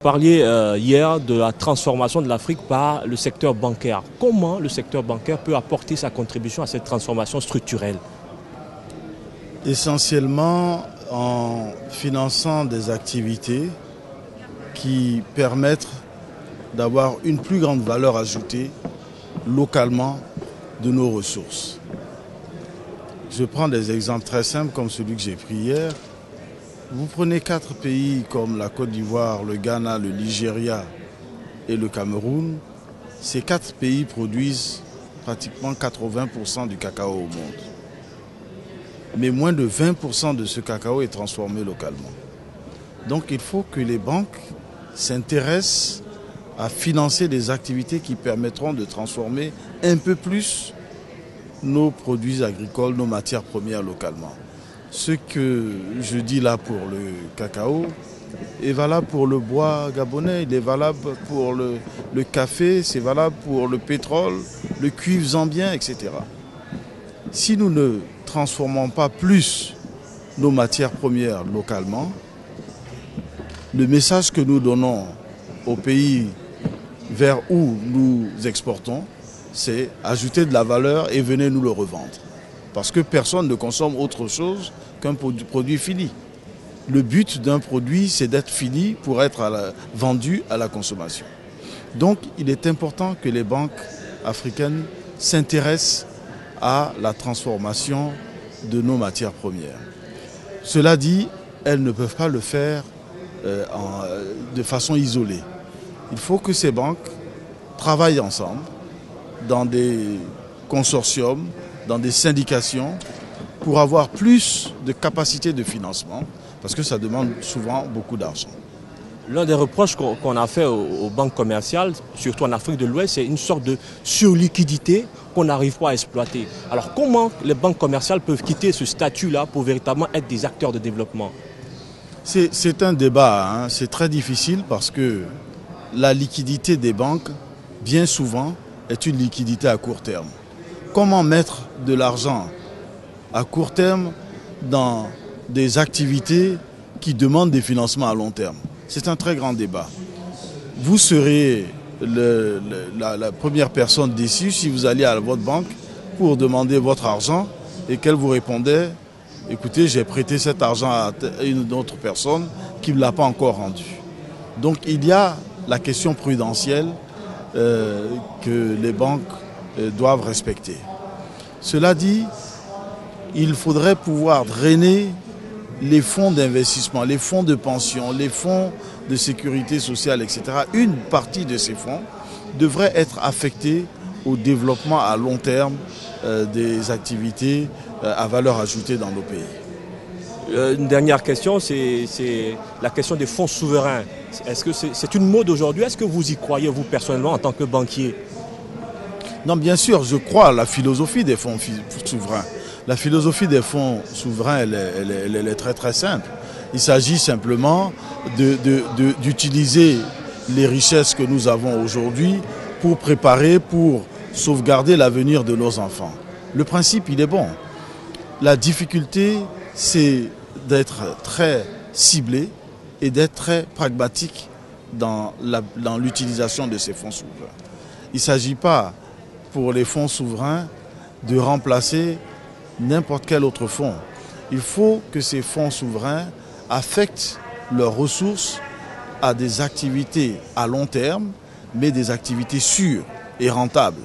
Vous parliez hier de la transformation de l'Afrique par le secteur bancaire. Comment le secteur bancaire peut apporter sa contribution à cette transformation structurelle? Essentiellement en finançant des activités qui permettent d'avoir une plus grande valeur ajoutée localement de nos ressources. Je prends des exemples très simples comme celui que j'ai pris hier. Vous prenez 4 pays comme la Côte d'Ivoire, le Ghana, le Nigeria et le Cameroun. Ces 4 pays produisent pratiquement 80% du cacao au monde. Mais moins de 20% de ce cacao est transformé localement. Donc il faut que les banques s'intéressent à financer des activités qui permettront de transformer un peu plus nos produits agricoles, nos matières premières localement. Ce que je dis là pour le cacao est valable pour le bois gabonais, il est valable pour le café, c'est valable pour le pétrole, le cuivre zambien, etc. Si nous ne transformons pas plus nos matières premières localement, le message que nous donnons aux pays vers où nous exportons, c'est ajouter de la valeur et venez nous le revendre. Parce que personne ne consomme autre chose qu'un produit fini. Le but d'un produit, c'est d'être fini pour être vendu à la consommation. Donc, il est important que les banques africaines s'intéressent à la transformation de nos matières premières. Cela dit, elles ne peuvent pas le faire de façon isolée. Il faut que ces banques travaillent ensemble dans des consortiums, dans des syndications, pour avoir plus de capacité de financement, parce que ça demande souvent beaucoup d'argent. L'un des reproches qu'on a fait aux banques commerciales, surtout en Afrique de l'Ouest, c'est une sorte de surliquidité qu'on n'arrive pas à exploiter. Alors comment les banques commerciales peuvent quitter ce statut-là pour véritablement être des acteurs de développement? C'est un débat, c'est très difficile parce que la liquidité des banques, bien souvent, est une liquidité à court terme. Comment mettre de l'argent à court terme dans des activités qui demandent des financements à long terme? C'est un très grand débat. Vous serez la première personne déçue si vous alliez à votre banque pour demander votre argent et qu'elle vous répondait « Écoutez, j'ai prêté cet argent à une autre personne qui ne me l'a pas encore rendu ». Donc il y a la question prudentielle que les banques doivent respecter. Cela dit, il faudrait pouvoir drainer les fonds d'investissement, les fonds de pension, les fonds de sécurité sociale, etc. Une partie de ces fonds devrait être affectée au développement à long terme des activités à valeur ajoutée dans nos pays. Une dernière question, c'est la question des fonds souverains. Est-ce que c'est une mode aujourd'hui? Est-ce que vous y croyez, vous, personnellement, en tant que banquier? Non, bien sûr, je crois à la philosophie des fonds souverains. La philosophie des fonds souverains, elle est très très simple. Il s'agit simplement d'utiliser les richesses que nous avons aujourd'hui pour préparer, pour sauvegarder l'avenir de nos enfants. Le principe, il est bon. La difficulté, c'est d'être très ciblé et d'être très pragmatique dans l'utilisation de ces fonds souverains. Il ne s'agit pas pour les fonds souverains de remplacer n'importe quel autre fonds. Il faut que ces fonds souverains affectent leurs ressources à des activités à long terme, mais des activités sûres et rentables.